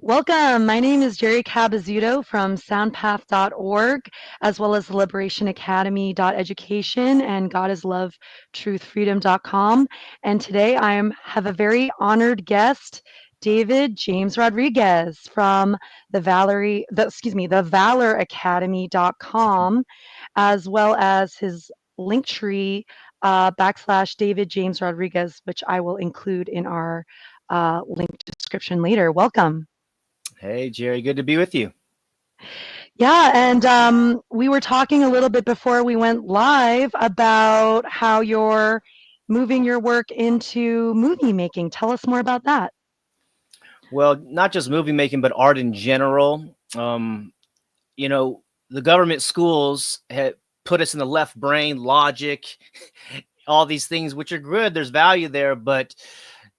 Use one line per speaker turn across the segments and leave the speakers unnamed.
Welcome. My name is Jerry Cabazzuto from Soundpath.org, as well as liberationacademy.education and godislovetruthfreedom.com. And today have a very honored guest, David James Rodriguez from the valoracademy.com, as well as his linktree / David James Rodriguez, which I will include in our link description later. Welcome.
Hey, Jerry, good to be with you.
Yeah, and we were talking a little bit before we went live about how you're moving your work into movie making. Tell us more about that.
Well, not just movie making, but art in general. You know, the government schools had put us in the left brain, logic, all these things, which are good. There's value there. But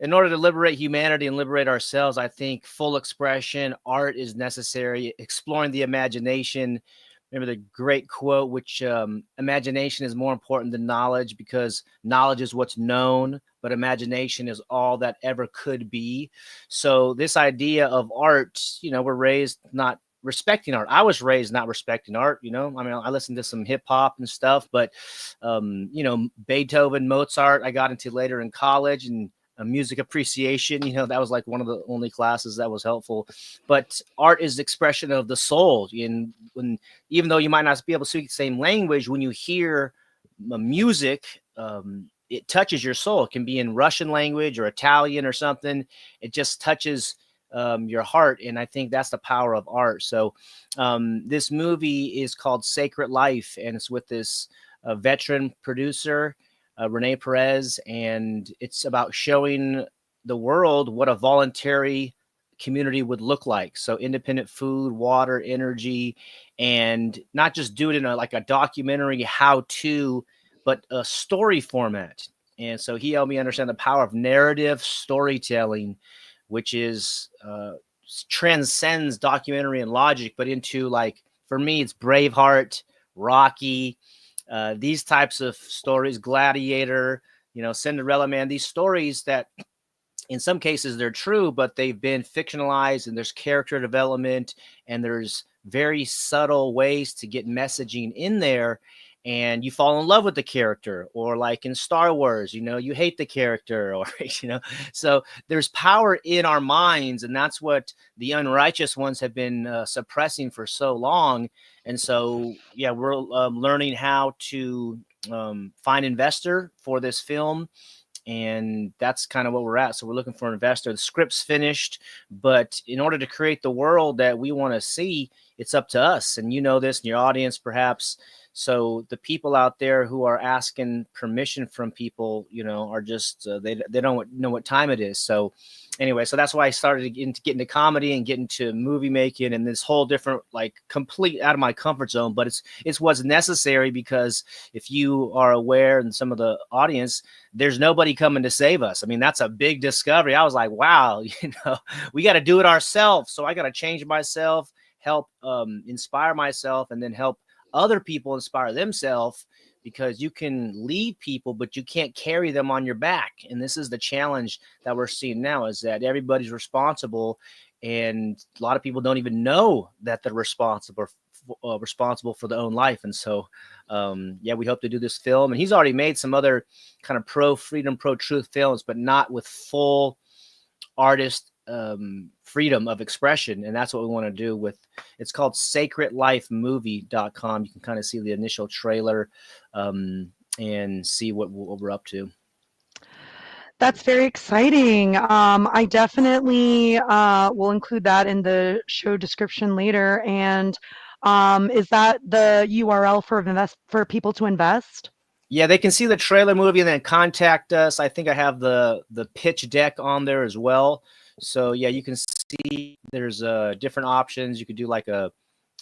in order to liberate humanity and liberate ourselves, I think full expression, art is necessary, exploring the imagination. Remember the great quote, which imagination is more important than knowledge because knowledge is what's known, but imagination is all that ever could be. So this idea of art, we're raised not respecting art. I was raised not respecting art. I mean, I listened to some hip hop and stuff, but Beethoven, Mozart, I got into later in college, and music appreciation, that was like one of the only classes that was helpful. But art is expression of the soul. And when, even though you might not be able to speak the same language, when you hear music, it touches your soul. It can be in Russian language or Italian or something. It just touches your heart. And I think that's the power of art. So this movie is called Sacred Life, and it's with this veteran producer, Renee Perez, and it's about showing the world what a voluntary community would look like. So independent food, water, energy, and not just do it in like a documentary how-to, but a story format. And so he helped me understand the power of narrative storytelling, which is transcends documentary and logic, but into, like, for me, it's Braveheart, Rocky, these types of stories, Gladiator, Cinderella Man, these stories that in some cases they're true, but they've been fictionalized, and there's character development, and there's very subtle ways to get messaging in there. And you fall in love with the character, or like in Star Wars, you hate the character, or, so there's power in our minds. And that's what the unrighteous ones have been suppressing for so long. And so, yeah, we're learning how to find investor for this film. And that's kind of what we're at. So we're looking for an investor. The script's finished, but in order to create the world that we want to see, it's up to us. And you know this in your audience, perhaps. So the people out there who are asking permission from people, are just, they don't know what time it is. So anyway, so that's why I started to get into comedy and get into movie making, and this whole different, like, complete out of my comfort zone. But it's what's necessary, because if you are aware, and some of the audience, there's nobody coming to save us. I mean, that's a big discovery. I was like, wow, we got to do it ourselves. So I got to change myself, help inspire myself, and then help other people inspire themselves, because you can lead people, but you can't carry them on your back. And this is the challenge that we're seeing now, is that everybody's responsible, and a lot of people don't even know that they're responsible for their own life. And so, we hope to do this film. And he's already made some other kind of pro-freedom, pro-truth films, but not with full artist freedom of expression. And that's what we want to do with, it's called sacredlifemovie.com. You can kind of see the initial trailer and see what we're up to.
That's very exciting. I definitely will include that in the show description later. And is that the URL for people to invest?
Yeah, they can see the trailer movie and then contact us. I think I have the pitch deck on there as well. So yeah, you can see there's different options. You could do like a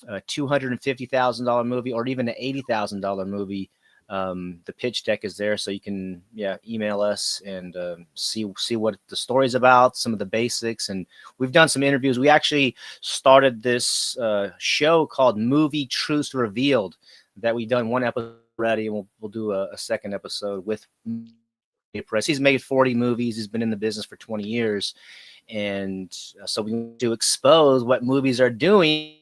$250,000 movie, or even an $80,000 movie. The pitch deck is there, so you can email us and see what the story's about, some of the basics. And we've done some interviews. We actually started this show called Movie Truths Revealed, that we've done one episode already, and we'll do a second episode with Press. He's made 40 movies. He's been in the business for 20 years. And so we want to expose what movies are doing.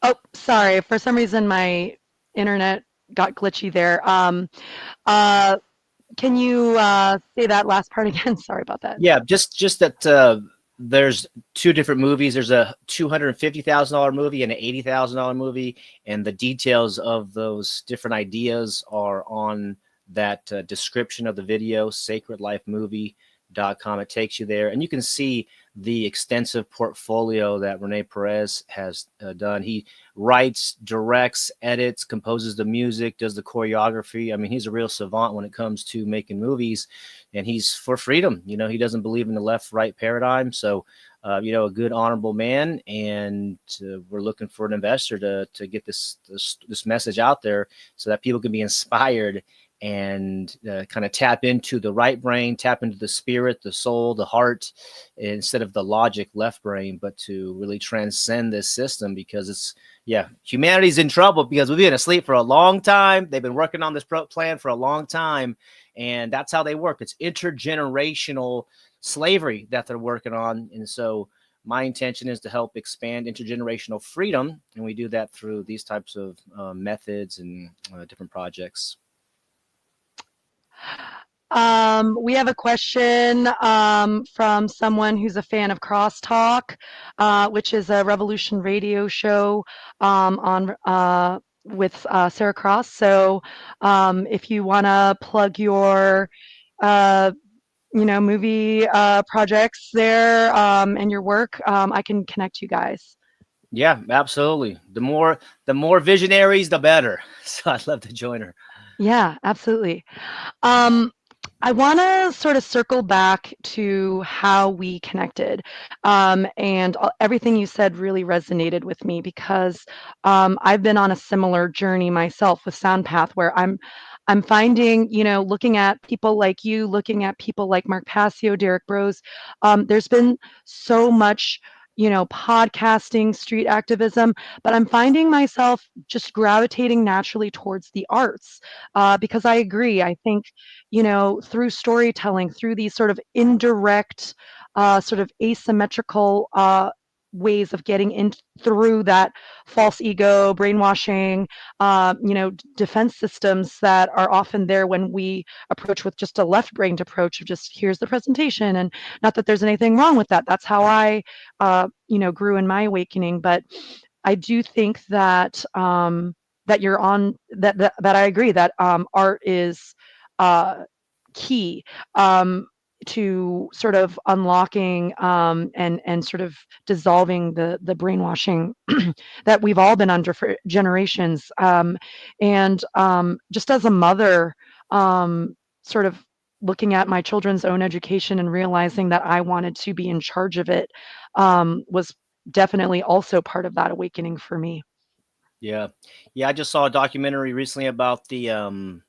Oh, sorry. For some reason, my internet got glitchy there. Uh, can you say that last part again? Sorry about that.
Yeah, just that there's two different movies. There's a $250,000 movie and an $80,000 movie, and the details of those different ideas are on that description of the video, sacredlifemovie.com. It takes you there, and you can see the extensive portfolio that Rene Perez has done. He writes, directs, edits, composes the music, does the choreography. I mean, he's a real savant when it comes to making movies, and he's for freedom. You know, he doesn't believe in the left-right paradigm. So, you know, a good, honorable man, and we're looking for an investor to get this message out there so that people can be inspired and kind of tap into the right brain, tap into the spirit, the soul, the heart, instead of the logic left brain, but to really transcend this system, because it's, yeah, humanity's in trouble because we've been asleep for a long time. They've been working on this plan for a long time, and that's how they work. It's intergenerational slavery that they're working on. And so my intention is to help expand intergenerational freedom, and we do that through these types of methods and different projects.
We have a question from someone who's a fan of Crosstalk, which is a Revolution radio show on with Sarah Cross. So if you want to plug your uh, movie projects there and your work, I can connect you guys.
Yeah, absolutely. The more visionaries, the better. So I'd love to join her.
Yeah, absolutely. Um, I want to sort of circle back to how we connected. And everything you said really resonated with me because I've been on a similar journey myself with Soundpath where I'm finding, looking at people like you, looking at people like Mark Passio, Derek Bros, there's been so much, podcasting, street activism, but I'm finding myself just gravitating naturally towards the arts because I agree. I think through storytelling, through these sort of indirect, sort of asymmetrical ways of getting in through that false ego, brainwashing, defense systems that are often there when we approach with just a left-brained approach of just here's the presentation, and not that there's anything wrong with that. That's how I, grew in my awakening. But I do think that that you're on that I agree that art is uh, key to sort of unlocking and sort of dissolving the brainwashing that we've all been under for generations. And just as a mother, sort of looking at my children's own education and realizing that I wanted to be in charge of it was definitely also part of that awakening for me.
Yeah. Yeah. I just saw a documentary recently about the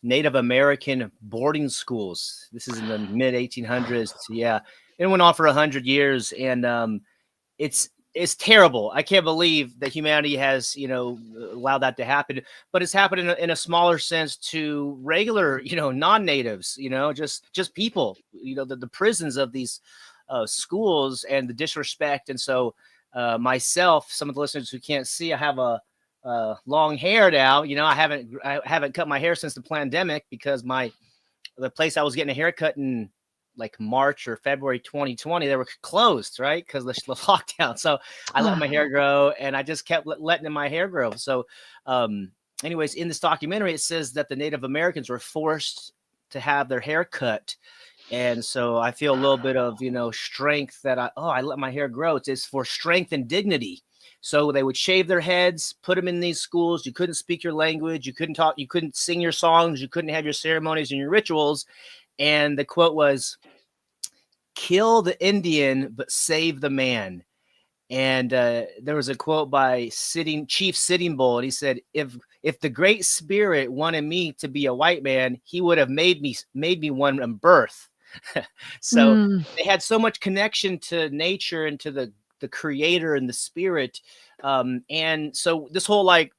Native American boarding schools. This is in the mid 1800s. Yeah. It went on for 100 years. And it's terrible. I can't believe that humanity has, allowed that to happen, but it's happened in a smaller sense to regular, non-natives, just people, the prisons of these schools and the disrespect. And so myself, some of the listeners who can't see, I have a long hair now. I haven't cut my hair since the pandemic because the place I was getting a haircut in like March or February 2020, they were closed, right? Because the lockdown. So I let my hair grow, and I just kept letting my hair grow. So, anyways, in this documentary, it says that the Native Americans were forced to have their hair cut. And so I feel a little bit of, strength that I let my hair grow. It's for strength and dignity. So they would shave their heads, put them in these schools. You couldn't speak your language. You couldn't talk. You couldn't sing your songs. You couldn't have your ceremonies and your rituals. And the quote was, "Kill the Indian, but save the man." And there was a quote by Chief Sitting Bull, and he said, "If the Great Spirit wanted me to be a white man, he would have made me one in birth." So
Mm,
they had so much connection to nature and to the the creator and the spirit. And so this whole like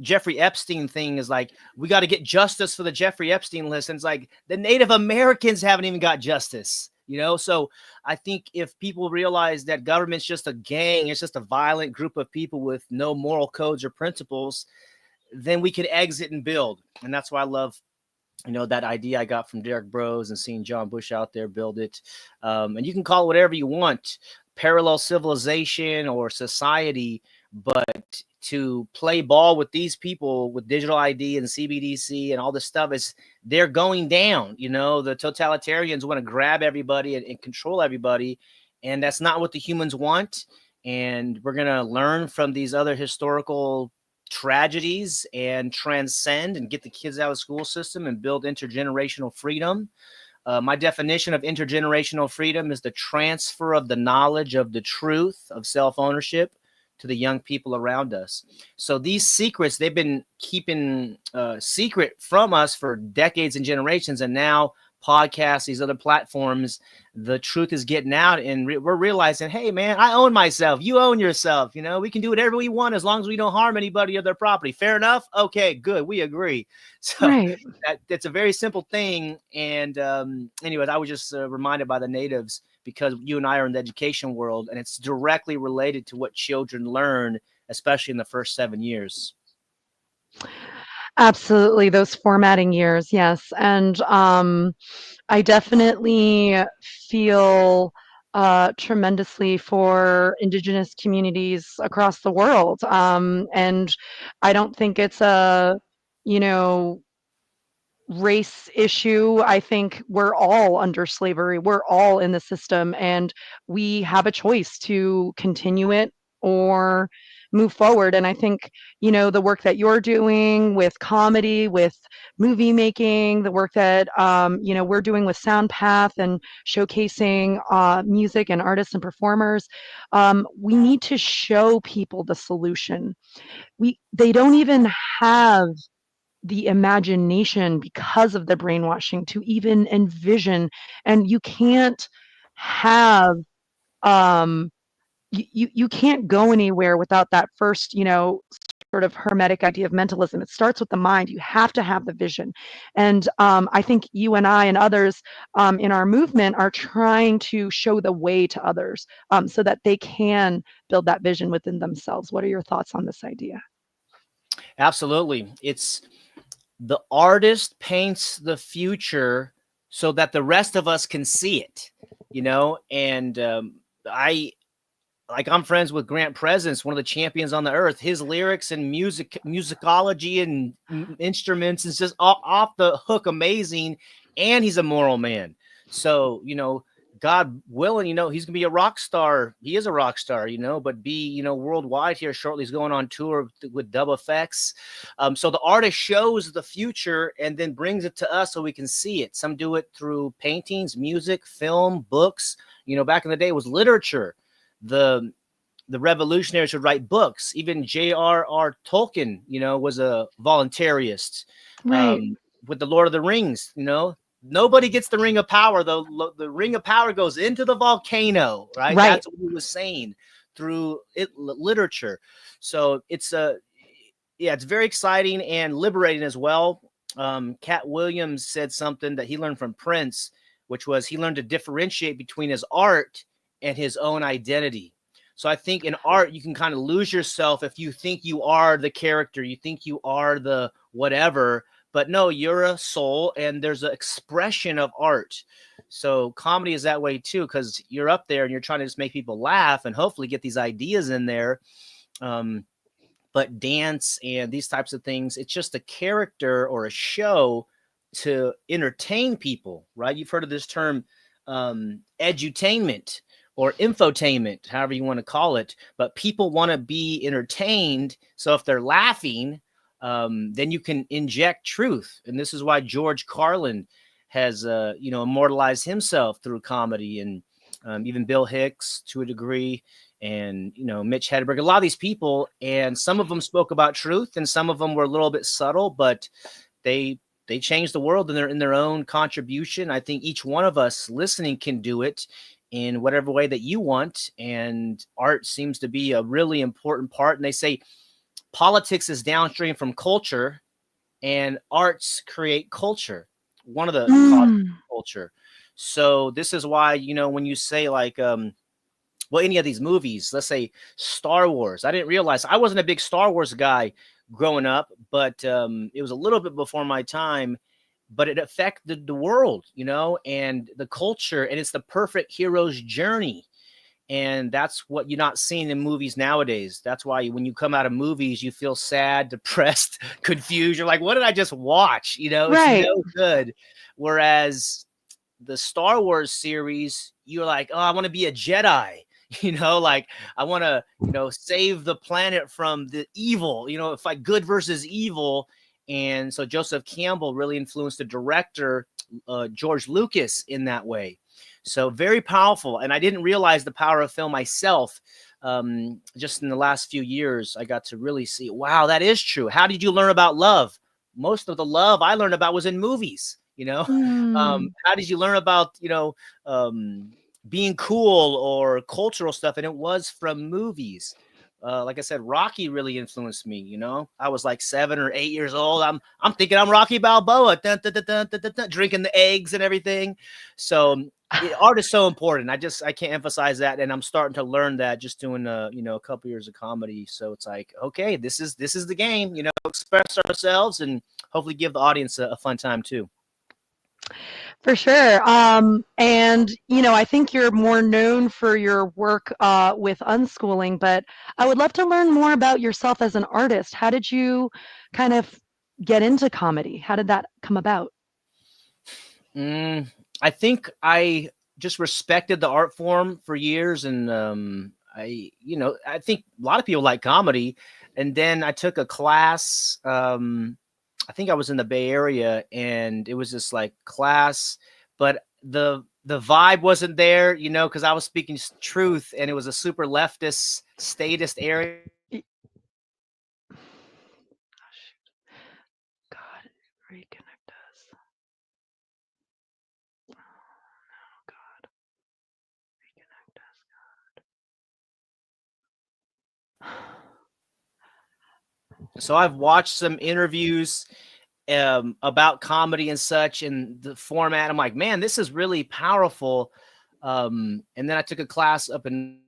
Jeffrey Epstein thing is like, we got to get justice for the Jeffrey Epstein list. And it's like the Native Americans haven't even got justice, you know? So I think if people realize that government's just a gang, it's just a violent group of people with no moral codes or principles, then we can exit and build. And that's why I love, you know, that idea I got from Derek Bros and seeing John Bush out there build it. And you can call it whatever you want, parallel civilization or society, but to play ball with these people with digital ID and CBDC and all this stuff is they're going down. You know, the totalitarians want to grab everybody and control everybody. And that's not what the humans want. And we're going to learn from these other historical tragedies and transcend and get the kids out of the school system and build intergenerational freedom. My definition of intergenerational freedom is the transfer of the knowledge of the truth of self-ownership to the young people around us. So these secrets, they've been keeping secret from us for decades and generations. And now podcasts, these other platforms, the truth is getting out and we're realizing, hey man, I own myself. You own yourself. You know, we can do whatever we want as long as we don't harm anybody or their property. Fair enough. Okay, good. We agree. So
Right.
that's a very simple thing. And anyways, I was just reminded by the natives, because you and I are in the education world and it's directly related to what children learn, especially in the first 7 years.
Absolutely, those formatting years, yes. And I definitely feel tremendously for Indigenous communities across the world. And I don't think it's a, you know, race issue. I think we're all under slavery. We're all in the system, and we have a choice to continue it or move forward. And I think, you know, the work that you're doing with comedy, with movie making, the work that, you know, we're doing with Soundpath and showcasing music and artists and performers, we need to show people the solution. They don't even have the imagination because of the brainwashing to even envision, and you can't have um you can't go anywhere without that first, you know, sort of hermetic idea of mentalism. It starts with the mind. You have to have the vision. And I think you and I and others in our movement are trying to show the way to others, so that they can build that vision within themselves. What are your thoughts on this idea?
Absolutely. It's the artist paints the future so that the rest of us can see it, you know? And I'm friends with Grant Presence, one of the champions on the earth. His lyrics and musicology and instruments is just off the hook amazing. And he's a moral man. So, you know, God willing, you know, he's going to be a rock star. He is a rock star, you know, but be, you know, worldwide here shortly. He's going on tour with Dub Effects. So the artist shows the future and then brings it to us so we can see it. Some do it through paintings, music, film, books. You know, back in the day it was literature. The revolutionaries would write books. Even J.R.R. Tolkien, you know, was a voluntarist.
Right.
With the Lord of the Rings, you know, nobody gets the ring of power. The ring of power goes into the volcano, right?
Right.
That's what he was saying through literature. So it's it's very exciting and liberating as well. Cat Williams said something that he learned from Prince, which was he learned to differentiate between his art and his own identity. So I think in art, you can kind of lose yourself if you think you are the character, you think you are the whatever, but no, you're a soul and there's an expression of art. So comedy is that way too, because you're up there and you're trying to just make people laugh and hopefully get these ideas in there. But dance and these types of things, it's just a character or a show to entertain people, right? You've heard of this term, edutainment or infotainment, however you want to call it, but people want to be entertained. So if they're laughing, then you can inject truth. And this is why George Carlin has, you know, immortalized himself through comedy, and even Bill Hicks to a degree, and, you know, Mitch Hedberg, a lot of these people, and some of them spoke about truth and some of them were a little bit subtle, but they changed the world in their own contribution. I think each one of us listening can do it. in whatever way that you want. And art seems to be a really important part. And they say politics is downstream from culture, and arts create culture, one of the causes
Mm.
of culture. So this is why, when you say like, well, any of these movies, let's say Star Wars. I didn't realize I wasn't a big Star Wars guy growing up, but it was a little bit before my time. But it affected the world, and the culture, and it's the perfect hero's journey. And that's what you're not seeing in movies nowadays. That's why when you come out of movies, you feel sad, depressed, confused. You're like, what did I just watch? It's
Right.
no good. Whereas the Star Wars series, you're like, oh, I want to be a Jedi. Like I want to, save the planet from the evil, fight good versus evil. And so Joseph Campbell really influenced the director, George Lucas, in that way. So very powerful. And I didn't realize the power of film myself. Just in the last few years, I got to really see, wow, that is true. How did you learn about love? Most of the love I learned about was in movies.
Mm.
How did you learn about, being cool or cultural stuff? And it was from movies. Like I said, Rocky really influenced me. I was like 7 or 8 years old. I'm thinking I'm Rocky Balboa, dun, dun, dun, dun, dun, dun, dun, drinking the eggs and everything. So art is so important. I can't emphasize that, and I'm starting to learn that just doing a couple years of comedy. So it's like, okay, this is the game. Express ourselves and hopefully give the audience a fun time too.
For sure. And, I think you're more known for your work with unschooling, but I would love to learn more about yourself as an artist. How did you kind of get into comedy? How did that come about?
Mm, I think I just respected the art form for years, and I think a lot of people like comedy. And then I took a class. I think I was in the Bay Area, and it was just like class, but the vibe wasn't there, because I was speaking truth, and it was a super leftist, statist area.
Y- God, reconnect us. Oh, God, reconnect us.
So I've watched some interviews about comedy and such, and the format. I'm like, man, this is really powerful. And then I took a class up in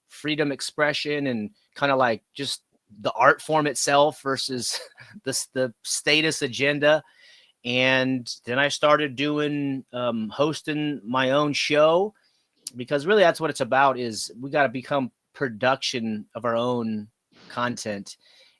freedom expression and kind of like just the art form itself versus the status agenda. And then I started doing hosting my own show, because really that's what it's about. Is we got to become production of our own content.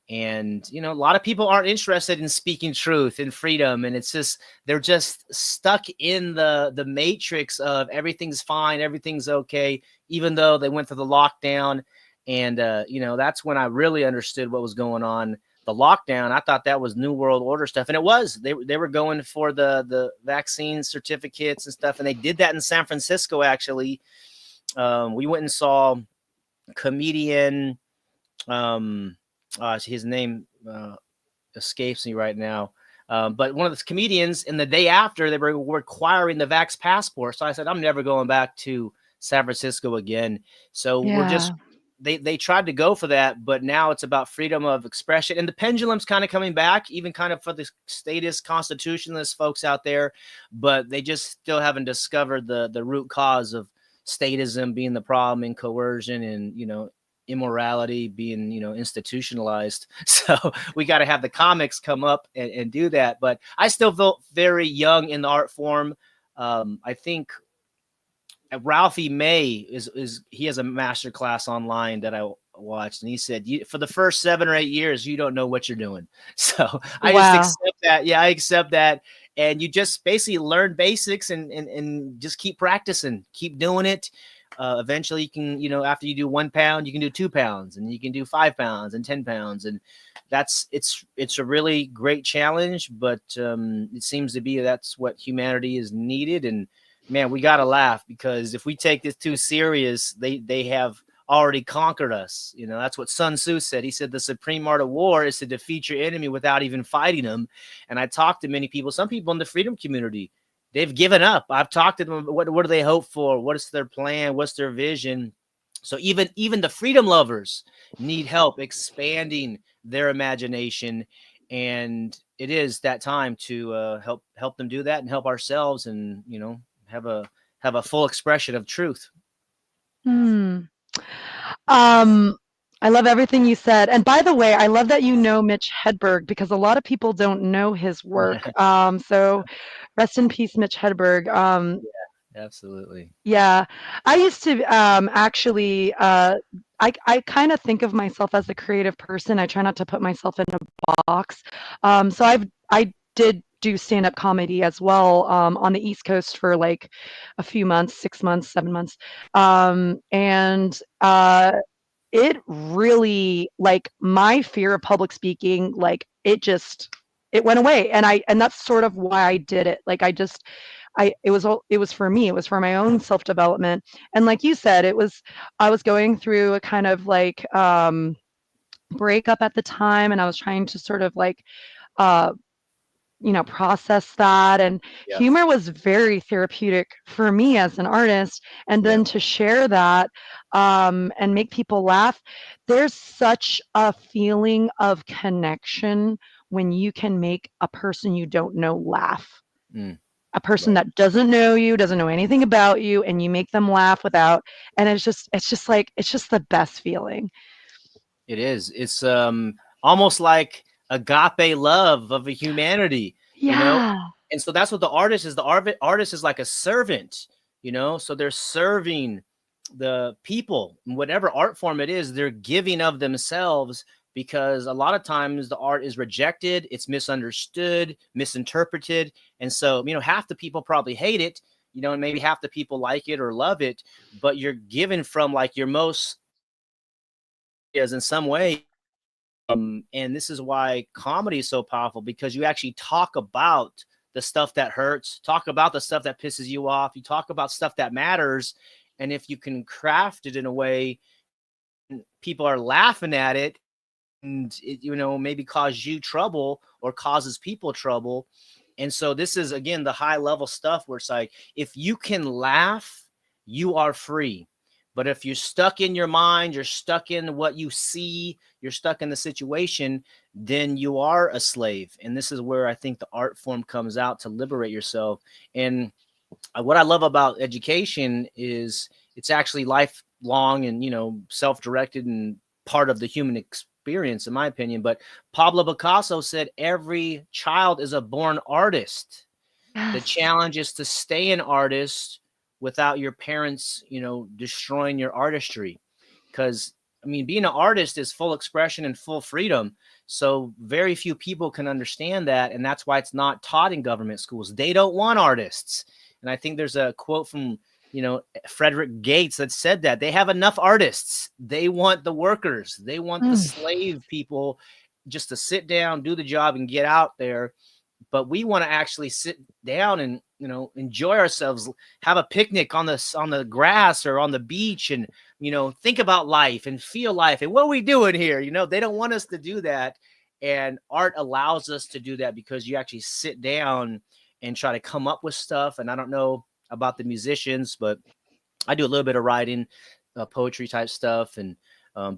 And a lot of people aren't interested in speaking truth and freedom, and it's just they're just stuck in the matrix of everything's fine, everything's okay, even though they went through the lockdown. And that's when I really understood what was going on. The lockdown, I thought that was New World Order stuff, and it was. They were going for the vaccine certificates and stuff, and they did that in San Francisco. Actually, we went and saw comedian. His name escapes me right now. But one of the comedians, and the day after, they were requiring the vax passport. So I said, I'm never going back to San Francisco again. So we're just,
Yeah.
they tried to go for that, but now it's about freedom of expression. And the pendulum's kind of coming back, even kind of for the statist constitutionalist folks out there. But they just still haven't discovered the root cause of statism being the problem, and coercion, and, immorality being institutionalized. So we got to have the comics come up and do that. But I still feel very young in the art form. I think Ralphie May is he has a master class online that I watched, and he said, for the first 7 or 8 years you don't know what you're doing. So I just
Wow.
accept that. Yeah, I accept that. And you just basically learn basics, and just keep practicing, keep doing it. Eventually you can, after you do 1 pound, you can do 2 pounds, and you can do 5 pounds and 10 pounds. And it's a really great challenge, but it seems to be that's what humanity is needed. And man, we got to laugh, because if we take this too serious, they have already conquered us. That's what Sun Tzu said. He said the supreme art of war is to defeat your enemy without even fighting them. And I talked to many people, some people in the freedom community, they've given up. I've talked to them. What do they hope for? What is their plan? What's their vision? So even the freedom lovers need help expanding their imagination, and it is that time to help them do that and help ourselves, and have a full expression of truth.
Hmm. Um, I love everything you said. And by the way, I love that you know Mitch Hedberg because a lot of people don't know his work. So rest in peace, Mitch Hedberg.
Absolutely.
Yeah, I used to actually. I kind of think of myself as a creative person. I try not to put myself in a box. So I did do stand-up comedy as well on the East Coast for like a few months, 6 months, 7 months, and it really like my fear of public speaking, like it went away, and that's sort of why I did it. Like it was for me, it was for my own self-development. And like you said, I was going through a kind of like breakup at the time, and I was trying to sort of like uh process that. And
Yeah.
humor was very therapeutic for me as an artist. And
Yeah.
then to share that and make people laugh, there's such a feeling of connection when you can make a person you don't know laugh.
Mm,
A person
right.
that doesn't know you, doesn't know anything about you, and you make them laugh without, and it's just the best feeling.
It is. It's almost like agape love of a humanity, you know?
Yeah.
And so that's what the artist is. The artist is like a servant, So they're serving the people, in whatever art form it is, they're giving of themselves, because a lot of times the art is rejected, it's misunderstood, misinterpreted. And so, half the people probably hate it, and maybe half the people like it or love it, but you're given from like your most is in some way. And this is why comedy is so powerful, because you actually talk about the stuff that hurts, talk about the stuff that pisses you off, you talk about stuff that matters. And if you can craft it in a way people are laughing at it, and it, maybe cause you trouble or causes people trouble. And so this is again the high level stuff where it's like, if you can laugh, you are free. But if you're stuck in your mind, you're stuck in what you see, you're stuck in the situation, then you are a slave. And this is where I think the art form comes out to liberate yourself. And what I love about education is it's actually lifelong and self-directed and part of the human experience, in my opinion. But Pablo Picasso said every child is a born artist. The
Yes.
challenge is to stay an artist without your parents destroying your artistry. Because being an artist is full expression and full freedom. So very few people can understand that, and that's why it's not taught in government schools. They don't want artists. And I think there's a quote from Frederick Gates that said that they have enough artists. They want the workers. They want the
Mm.
slave people just to sit down, do the job, and get out there. But we want to actually sit down and enjoy ourselves, have a picnic on the grass or on the beach, and think about life and feel life. And what are we doing here? They don't want us to do that. And art allows us to do that, because you actually sit down and try to come up with stuff. And I don't know about the musicians, but I do a little bit of writing, poetry type stuff. And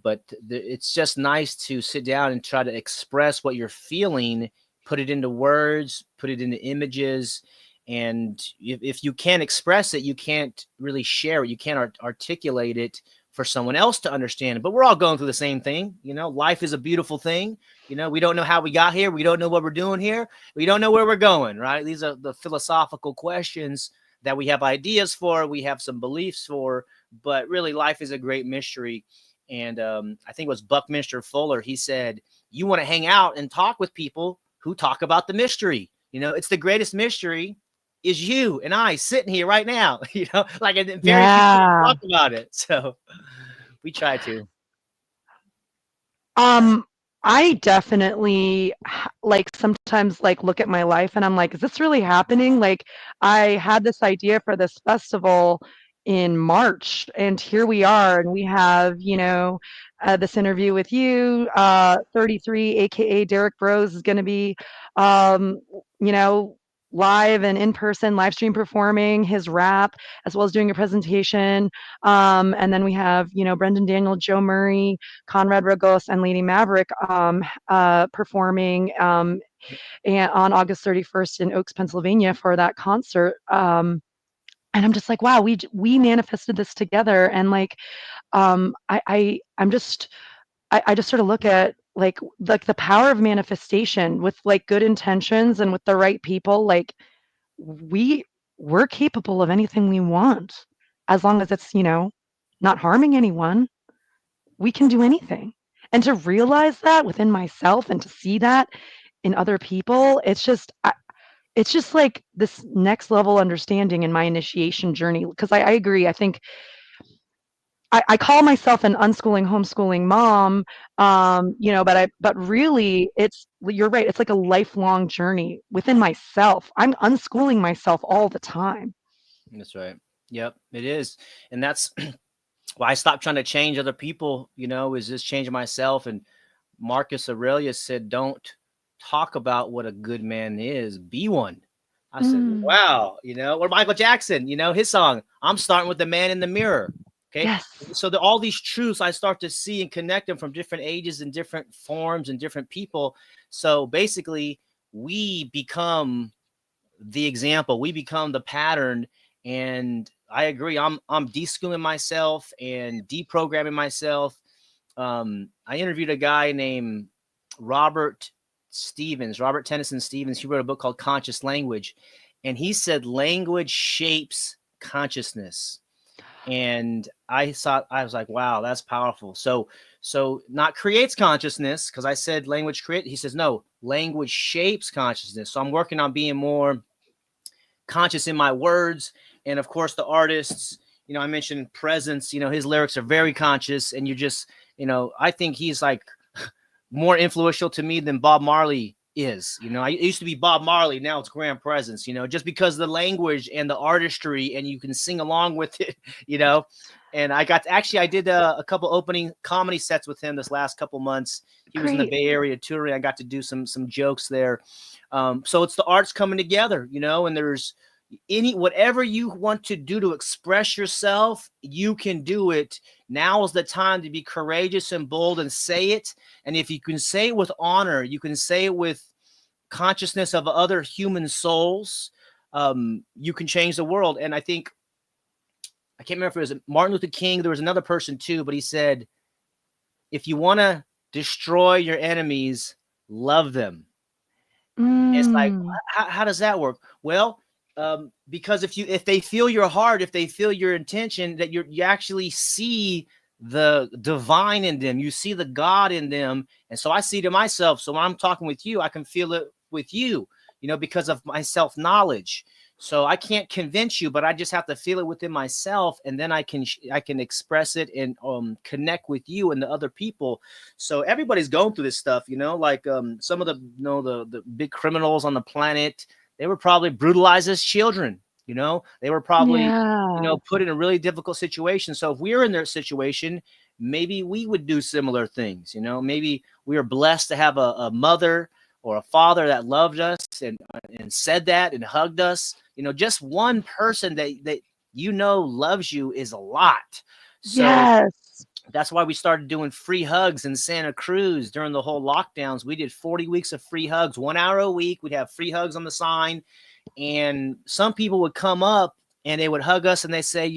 but it's just nice to sit down and try to express what you're feeling, put it into words, put it into images. And if you can't express it, you can't really share it. You can't articulate it for someone else to understand. But we're all going through the same thing. Life is a beautiful thing. We don't know how we got here. We don't know what we're doing here. We don't know where we're going, right? These are the philosophical questions that we have ideas for, we have some beliefs for, but really life is a great mystery. And I think it was Buckminster Fuller. He said, you want to hang out and talk with people who talk about the mystery. It's the greatest mystery is you and I sitting here right now, like very few people
Yeah.
talk about it. So we try to.
Um, I definitely like sometimes like look at my life and I'm like, is this really happening? Like I had this idea for this festival in March and here we are and we have, this interview with you, 33, aka Derek Bros is going to be, um, you know, live and in person live stream performing his rap as well as doing a presentation. And then we have, Brendan Daniel, Joe Murray, Conrad Ragos, and Lady Maverick performing and on August 31st in Oaks, Pennsylvania for that concert. And I'm just like, wow, we manifested this together. And like, I just sort of look at like the power of manifestation with like good intentions and with the right people. Like we we're capable of anything we want as long as it's, not harming anyone. We can do anything. And to realize that within myself and to see that in other people, it's just like this next level understanding in my initiation journey. Because I agree. I think I call myself an unschooling, homeschooling mom, but really you're right. It's like a lifelong journey within myself. I'm unschooling myself all the time.
That's right. Yep, it is. And that's why I stopped trying to change other people, is just changing myself. And Marcus Aurelius said, don't talk about what a good man is, be one. I said, wow, or Michael Jackson, his song, I'm starting with the man in the mirror. Okay.
Yes.
So all these truths I start to see and connect them from different ages and different forms and different people. So basically we become the example, we become the pattern. And I agree. I'm deschooling myself and deprogramming myself. I interviewed a guy named Robert Tennyson Stevens. He wrote a book called Conscious Language. And he said language shapes consciousness. And I was like, wow, that's powerful. So not creates consciousness, because I said language create. He says, no, language shapes consciousness. So I'm working on being more conscious in my words. And of course, the artists, I mentioned Presence, his lyrics are very conscious. And you just, I think he's like more influential to me than Bob Marley is. I used to be Bob Marley, now it's Graham Presence, just because of the language and the artistry, and you can sing along with it, And I did a couple opening comedy sets with him this last couple months. He was in the Bay Area touring. I got to do some jokes there. So it's the arts coming together, and there's whatever you want to do to express yourself, you can do it. Now is the time to be courageous and bold and say it. And if you can say it with honor, you can say it with consciousness of other human souls, you can change the world. And I think, I can't remember if it was Martin Luther King, there was another person too, but he said, if you want to destroy your enemies, love them. It's like, how does that work? Well, because if they feel your heart, if they feel your intention, that you actually see the divine in them, you see the God in them. And so I see to myself. So when I'm talking with you, I can feel it with you, because of my self-knowledge. So I can't convince you, but I just have to feel it within myself, and then I can express it and connect with you and the other people. So everybody's going through this stuff, like some of the the big criminals on the planet, they were probably brutalized as children. They were probably put in a really difficult situation. So if we were in their situation, maybe we would do similar things. Maybe we are blessed to have a mother or a father that loved us and said that and hugged us. Just one person that loves you is a lot. So
yes.
That's why we started doing free hugs in Santa Cruz during the whole lockdowns. We did 40 weeks of free hugs, 1 hour a week. We'd have free hugs on the sign. And some people would come up and they would hug us and they say,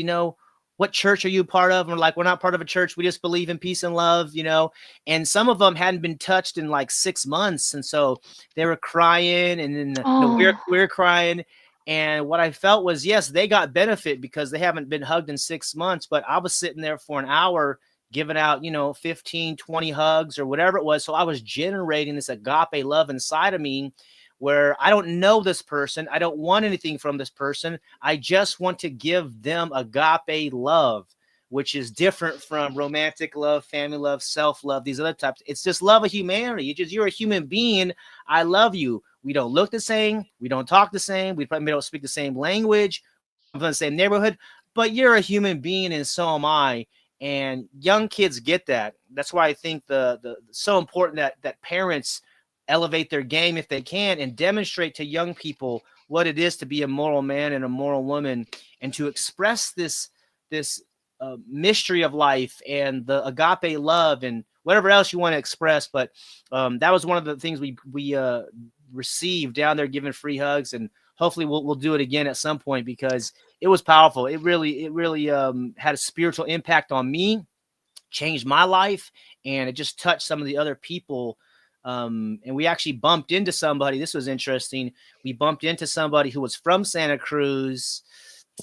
what church are you part of? And we're like, we're not part of a church. We just believe in peace and love, And some of them hadn't been touched in like 6 months. And so they were crying, and then we're crying. And what I felt was, yes, they got benefit because they haven't been hugged in 6 months. But I was sitting there for an hour giving out, 15, 20 hugs or whatever it was. So I was generating this agape love inside of me, where I don't know this person. I don't want anything from this person. I just want to give them agape love, which is different from romantic love, family love, self-love, these other types. It's just love of humanity. You're a human being. I love you. We don't look the same. We don't talk the same. We probably don't speak the same language. I'm from the same neighborhood, but you're a human being and so am I. And young kids get that. That's why I think the so important that parents elevate their game if they can and demonstrate to young people what it is to be a moral man and a moral woman, and to express this mystery of life and the agape love and whatever else you want to express. But that was one of the things we received down there, giving free hugs, and hopefully we'll do it again at some point, because it was powerful. It really had a spiritual impact on me, changed my life, and it just touched some of the other people. And we actually bumped into somebody. This was interesting. We bumped into somebody who was from Santa Cruz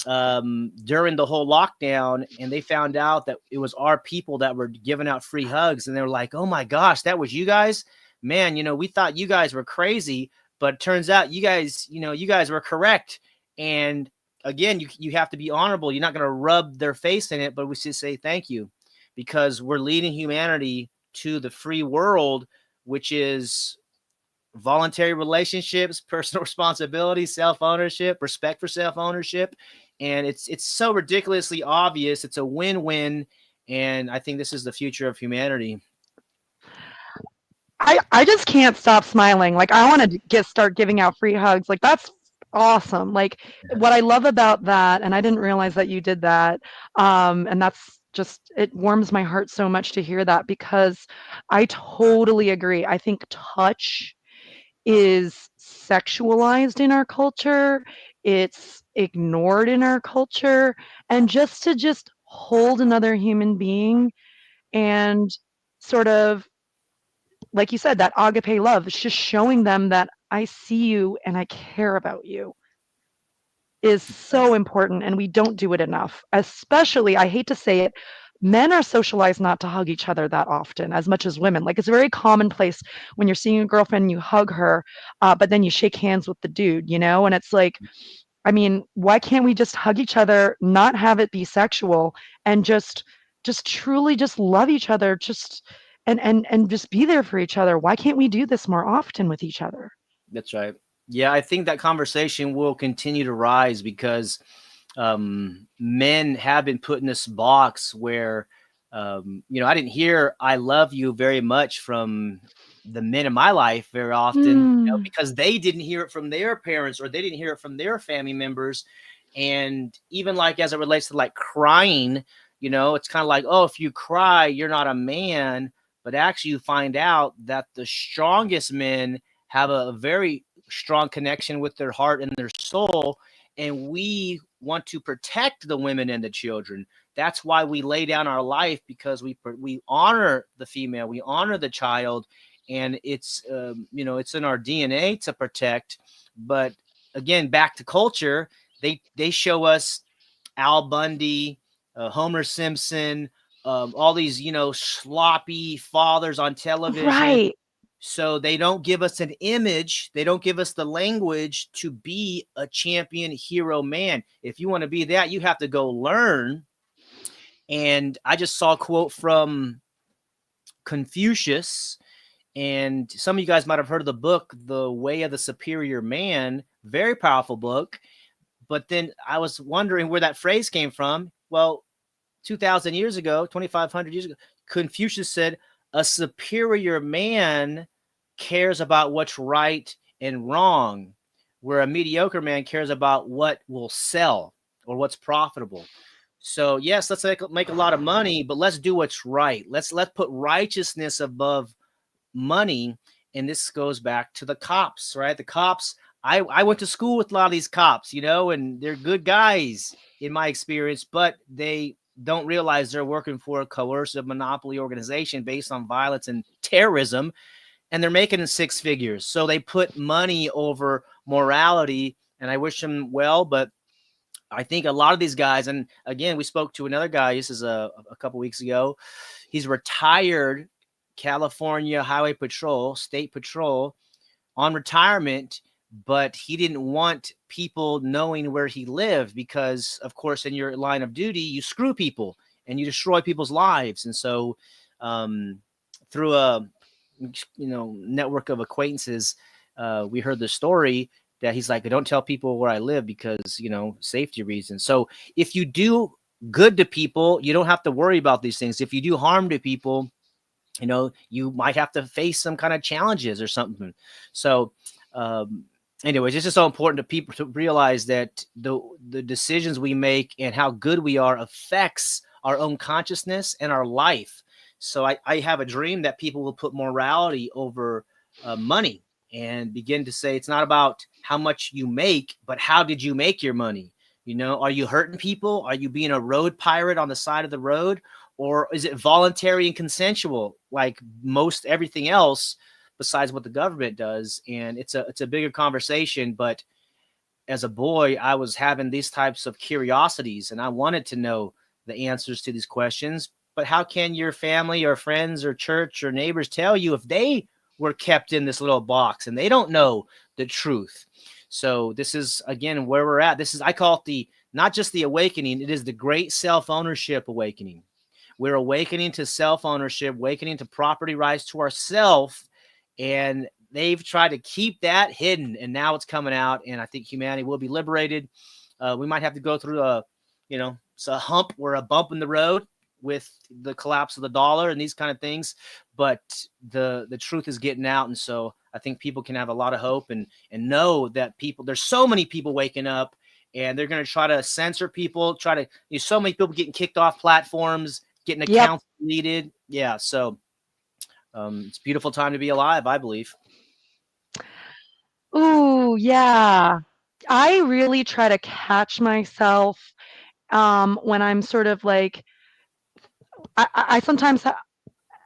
during the whole lockdown, and they found out that it was our people that were giving out free hugs, and they were like, "Oh my gosh, that was you guys, man! We thought you guys were crazy, but it turns out you guys were correct." And again, you have to be honorable. You're not going to rub their face in it, but we should say thank you, because we're leading humanity to the free world, which is voluntary relationships, personal responsibility, self-ownership, respect for self-ownership. And it's so ridiculously obvious. It's a win-win. And I think this is the future of humanity.
I just can't stop smiling. Like, I want to start giving out free hugs. Like, that's awesome. Like, what I love about that, and I didn't realize that you did that. And that's just, it warms my heart so much to hear that, because I totally agree. I think touch is sexualized in our culture. It's ignored in our culture. And just to just hold another human being and sort of, like you said, that agape love, it's just showing them that I see you and I care about you, is so important. And we don't do it enough. Especially, I hate to say it, men are socialized not to hug each other that often as much as women. Like, it's very commonplace when you're seeing a girlfriend and you hug her, but then you shake hands with the dude, and it's like, I mean, why can't we just hug each other, not have it be sexual, and just truly just love each other, just and just be there for each other? Why can't we do this more often with each other?
That's right. Yeah, I think that conversation will continue to rise, because men have been put in this box where, I didn't hear "I love you" very much from the men in my life very often,
Mm,
because they didn't hear it from their parents, or they didn't hear it from their family members. And even like as it relates to like crying, it's kind of like, oh, if you cry, you're not a man. But actually, you find out that the strongest men have a very strong connection with their heart and their soul. And we want to protect the women and the children. That's why we lay down our life, because we honor the female, we honor the child, and it's it's in our DNA to protect. But again, back to culture, they show us Al Bundy, Homer Simpson, all these sloppy fathers on television.
right.
So they don't give us an image. They don't give us the language to be a champion hero man. If you want to be that, you have to go learn. And I just saw a quote from Confucius, and some of you guys might have heard of the book, The Way of the Superior Man. Very powerful book. But then I was wondering where that phrase came from. Well, 2,000 years ago, 2,500 years ago, Confucius said, a superior man cares about what's right and wrong, where a mediocre man cares about what will sell or what's profitable. So yes, let's make a lot of money, but let's do what's right. Let's put righteousness above money. And this goes back to the cops, right? The cops, I went to school with a lot of these cops, and they're good guys in my experience, but they don't realize they're working for a coercive monopoly organization based on violence and terrorism, and they're making six figures. So they put money over morality, and I wish them well, but I think a lot of these guys, and again, we spoke to another guy, this is a couple weeks ago. He's retired California Highway Patrol, State Patrol, on retirement, but he didn't want people knowing where he lived, because of course in your line of duty you screw people and you destroy people's lives. And so through a network of acquaintances, we heard the story that he's like, don't tell people where I live because safety reasons. So if you do good to people, you don't have to worry about these things. If you do harm to people, you might have to face some kind of challenges or something. So anyways, it's just so important to people to realize that the decisions we make and how good we are affects our own consciousness and our life. So I have a dream that people will put morality over money and begin to say it's not about how much you make, but how did you make your money? You know, are you hurting people? Are you being a road pirate on the side of the road? Or is it voluntary and consensual like most everything else besides what the government does? And it's a bigger conversation. But as a boy, I was having these types of curiosities, and I wanted to know the answers to these questions. But how can your family or friends or church or neighbors tell you if they were kept in this little box and they don't know the truth? So this is again where we're at. This is, I call it the, not just the awakening, it is the great self-ownership awakening. We're awakening to self-ownership, awakening to property rights to ourself, and they've tried to keep that hidden, and now it's coming out, and I think humanity will be liberated. We might have to go through a, it's a hump or a bump in the road with the collapse of the dollar and these kind of things, but the truth is getting out, and so I think people can have a lot of hope and know that there's so many people waking up, and they're going to try to censor people, there's so many people getting kicked off platforms, getting
Yep.
accounts deleted. Yeah, so it's a beautiful time to be alive, I believe.
Ooh, yeah. I really try to catch myself when I'm sort of like, I sometimes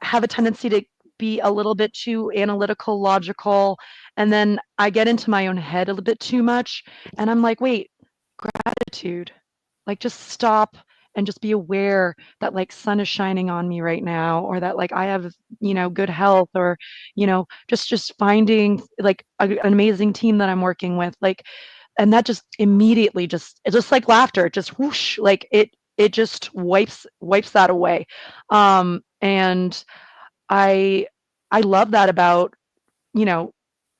have a tendency to be a little bit too analytical, logical, and then I get into my own head a little bit too much. And I'm like, wait, gratitude. Like, just stop and just be aware that like sun is shining on me right now, or that like I have, good health, or, just finding like an amazing team that I'm working with. Like, and that just immediately it's just like laughter, it just whoosh, like it just wipes that away. And I love that about, you know,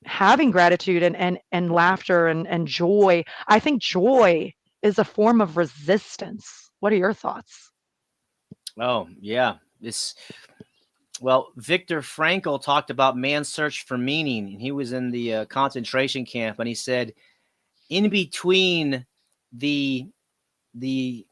having gratitude and laughter and joy. I think joy is a form of resistance. What are your thoughts?
Oh, yeah. Well, Viktor Frankl talked about man's search for meaning, and he was in the concentration camp, and he said, in between the the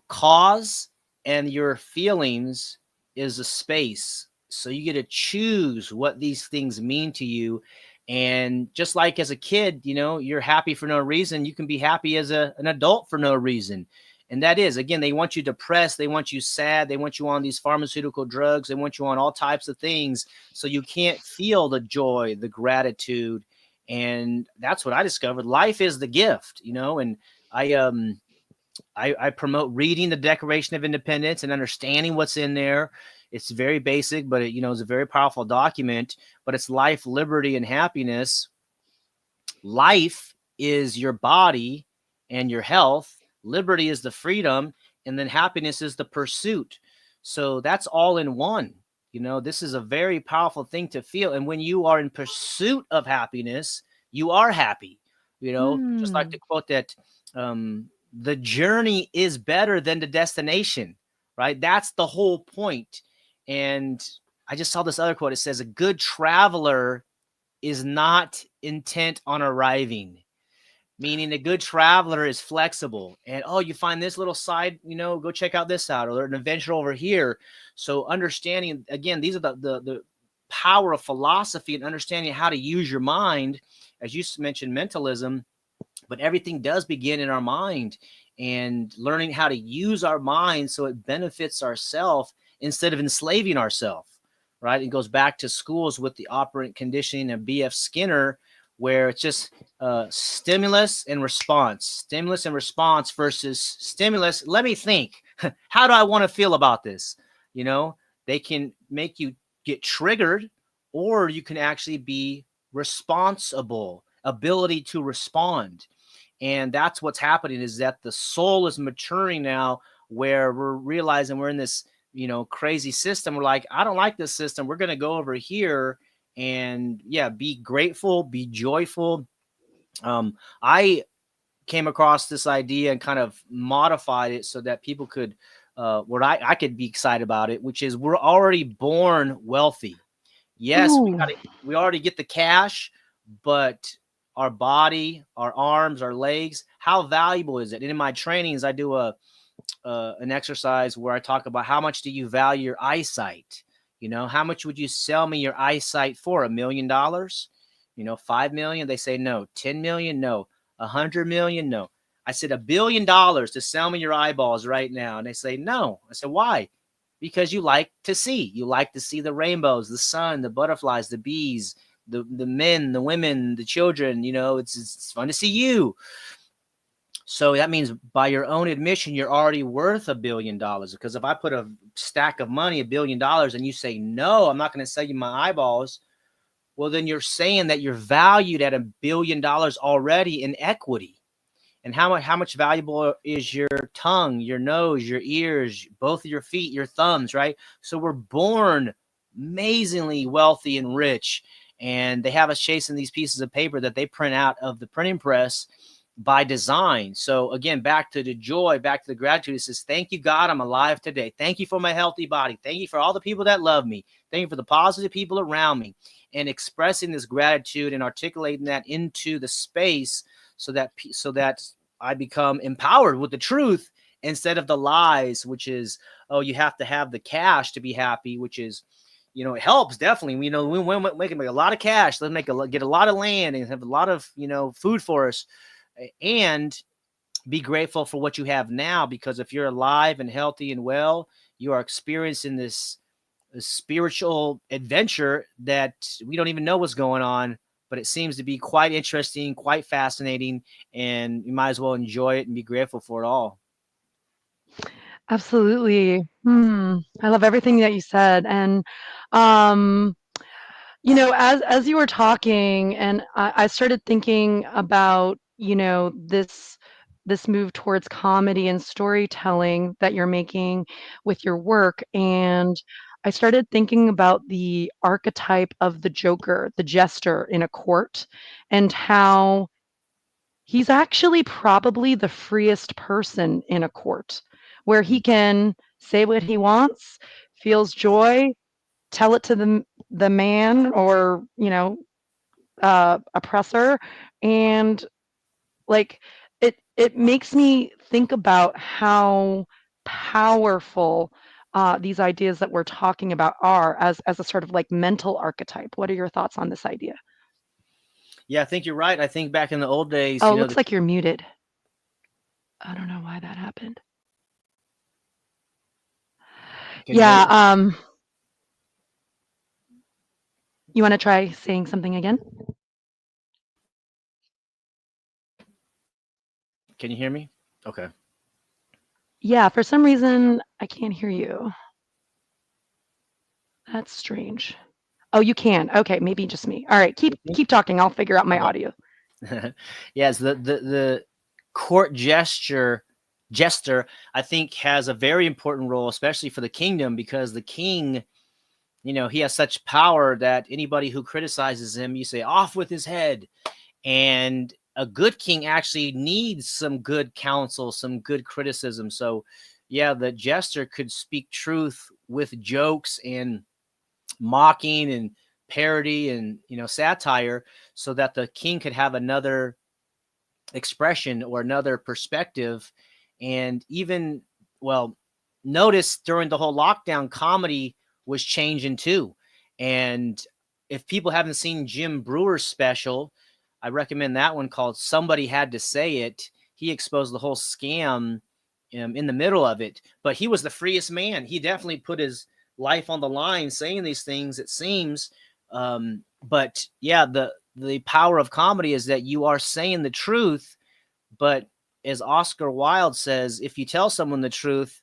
cause and your feelings is a space. So you get to choose what these things mean to you. And just like as a kid, you're happy for no reason, you can be happy as an adult for no reason. And that is, again, they want you depressed, they want you sad, they want you on these pharmaceutical drugs, they want you on all types of things. So you can't feel the joy, the gratitude. And that's what I discovered. Life is the gift, and I I promote reading the Declaration of Independence and understanding what's in there. It's very basic, but it's a very powerful document. But it's life, liberty, and happiness. Life is your body and your health. Liberty is the freedom, and then happiness is the pursuit. So that's all in one. This is a very powerful thing to feel. And when you are in pursuit of happiness, you are happy. Just like the
Hmm.
quote that the journey is better than the destination, right? That's the whole point. And I just saw this other quote. It says, a good traveler is not intent on arriving, meaning a good traveler is flexible. And, oh, you find this little side, go check out this out, or an adventure over here. So understanding, again, these are the power of philosophy and understanding how to use your mind. As you mentioned, mentalism, but everything does begin in our mind, and learning how to use our mind so it benefits ourselves instead of enslaving ourselves, right? It goes back to schools with the operant conditioning of BF Skinner, where it's just stimulus and response versus stimulus. Let me think. How do I want to feel about this? They can make you get triggered, or you can actually be responsible, ability to respond. And that's what's happening, is that the soul is maturing now, where we're realizing we're in this, crazy system. We're like, I don't like this system. We're going to go over here and, yeah, be grateful, be joyful. I came across this idea and kind of modified it so that people could, what I could be excited about it, which is we're already born wealthy. Yes,
Ooh.
we already get the cash, but our body, our arms, our legs, how valuable is it? And in my trainings, I do an exercise where I talk about how much do you value your eyesight? You know, how much would you sell me your eyesight for? $1 million? You know, 5 million? They say no. 10 million? No. 100 million? No. I said $1 billion to sell me your eyeballs right now. And they say no. I said, why? Because you like to see. You like to see the rainbows, the sun, the butterflies, the bees, the men, the women, the children. You know, it's fun to see you. So that means by your own admission, you're already worth $1 billion. Because if I put a stack of money, $1 billion, and you say, no, I'm not going to sell you my eyeballs, well, then you're saying that you're valued at $1 billion already in equity. And how much valuable is your tongue, your nose, your ears, both of your feet, your thumbs, right? So we're born amazingly wealthy and rich. And they have us chasing these pieces of paper that they print out of the printing press by design. So again, back to the joy, back to the gratitude. It says, thank you, God, I'm alive today. Thank you for my healthy body. Thank you for all the people that love me. Thank you for the positive people around me. And expressing this gratitude and articulating that into the space so that I become empowered with the truth instead of the lies, which is, oh, you have to have the cash to be happy, which is, you know, it helps definitely. We know we can make a lot of cash. Let's get a lot of land and have a lot of, you know, food for us, and be grateful for what you have now. Because if you're alive and healthy and well, you are experiencing this spiritual adventure that we don't even know what's going on, but it seems to be quite interesting, quite fascinating, and you might as well enjoy it and be grateful for it all.
Absolutely. I love everything that you said. And, um, as you were talking, and I started thinking about, this move towards comedy and storytelling that you're making with your work. And I started thinking about the archetype of the Joker, the jester in a court, and how he's actually probably the freest person in a court, where he can say what he wants, feels joy, tell it to the man or, oppressor. And like it makes me think about how powerful these ideas that we're talking about are as a sort of like mental archetype. What are your thoughts on this idea?
Yeah, I think you're right. I think back in the old days,
Oh,
you
it
know,
looks like you're muted. I don't know why that happened.
can you hear
Yeah,
me?
you want to try saying something again?
Can you hear me? Okay.
Yeah, for some reason I can't hear you. That's strange. Oh, you can. Okay, maybe just me. All right, keep talking. I'll figure out my
Okay.
audio.
Yes, the court jester, I think, has a very important role, especially for the kingdom, because the king, you know, he has such power that anybody who criticizes him, you say, off with his head. And a good king actually needs some good counsel, some good criticism. So yeah, the jester could speak truth with jokes and mocking and parody and, you know, satire, so that the king could have another expression or another perspective. And even, well, notice during the whole lockdown, comedy was changing too. And if people haven't seen Jim Brewer's special, I recommend that one, called Somebody Had to Say It. He exposed the whole scam in the middle of it, but he was the freest man. He definitely put his life on the line saying these things, it seems. But yeah, the power of comedy is that you are saying the truth, but as Oscar Wilde says, if you tell someone the truth,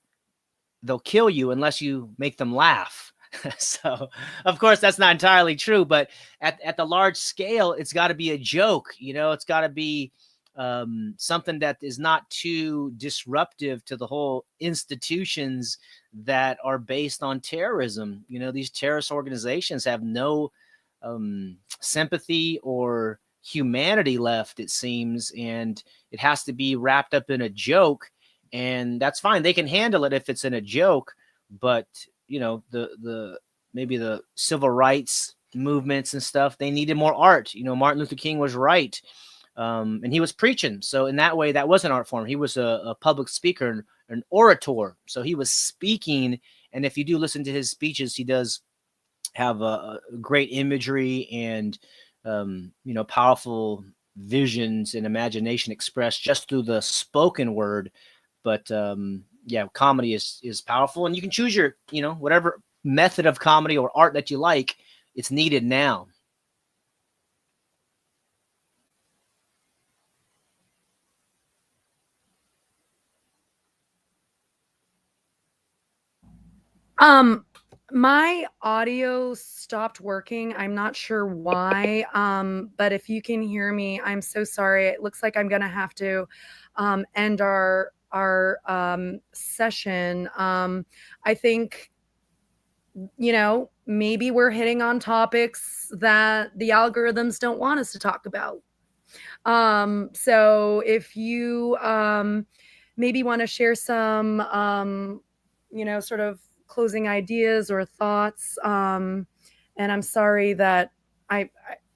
they'll kill you unless you make them laugh. So, of course, that's not entirely true, but at the large scale, it's got to be a joke. You know, it's got to be something that is not too disruptive to the whole institutions that are based on terrorism. You know, these terrorist organizations have no sympathy or humanity left, it seems, and it has to be wrapped up in a joke. And that's fine. They can handle it if it's in a joke, but you know, the maybe the civil rights movements and stuff, they needed more art. Martin Luther King was right. And he was preaching. So in that way, that was an art form. He was a public speaker, an orator. So he was speaking. And if you do listen to his speeches, he does have a great imagery and, powerful visions and imagination expressed just through the spoken word. But yeah, comedy is powerful, and you can choose your, whatever method of comedy or art that you like. It's needed now.
My audio stopped working. I'm not sure why. But if you can hear me, I'm so sorry. It looks like I'm gonna have to end our session. I think, maybe we're hitting on topics that the algorithms don't want us to talk about. So if you maybe want to share some, sort of closing ideas or thoughts. And I'm sorry that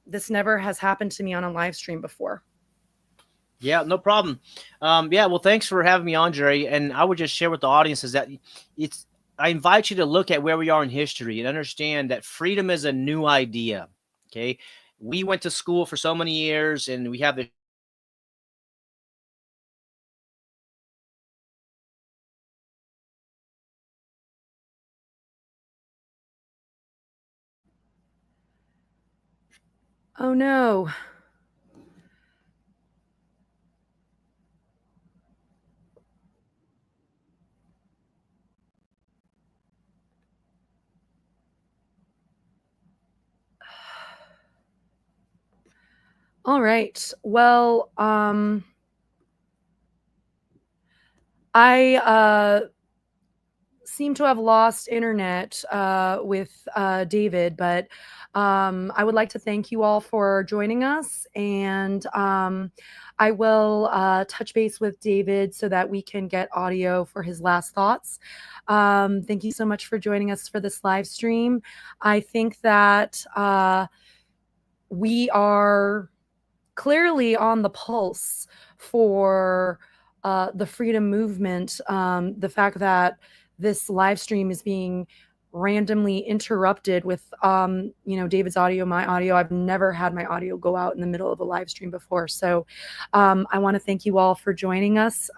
this never has happened to me on a live stream before.
Yeah, no problem. Yeah, well, thanks for having me on, Jerry. And I would just share with the audience is that I invite you to look at where we are in history and understand that freedom is a new idea. Okay. We went to school for so many years and we have the
Oh no. All right. Well, I seem to have lost internet with David, but I would like to thank you all for joining us. And I will touch base with David so that we can get audio for his last thoughts. Thank you so much for joining us for this live stream. I think that we are clearly on the pulse for the freedom movement. The fact that this live stream is being randomly interrupted with, David's audio, my audio. I've never had my audio go out in the middle of a live stream before. So I want to thank you all for joining us.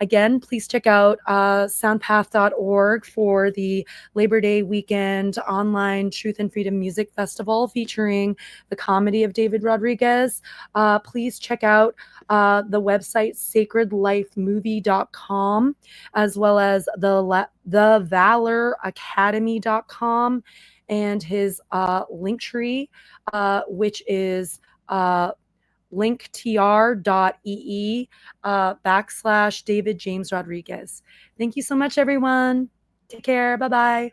Again, please check out soundpath.org for the Labor Day weekend online Truth and Freedom Music Festival featuring the comedy of David Rodriguez. Please check out the website sacredlifemovie.com, as well as the valoracademy.com and his linktree, which is linktr.ee / David James Rodriguez. Thank you so much, everyone. Take care. Bye-bye.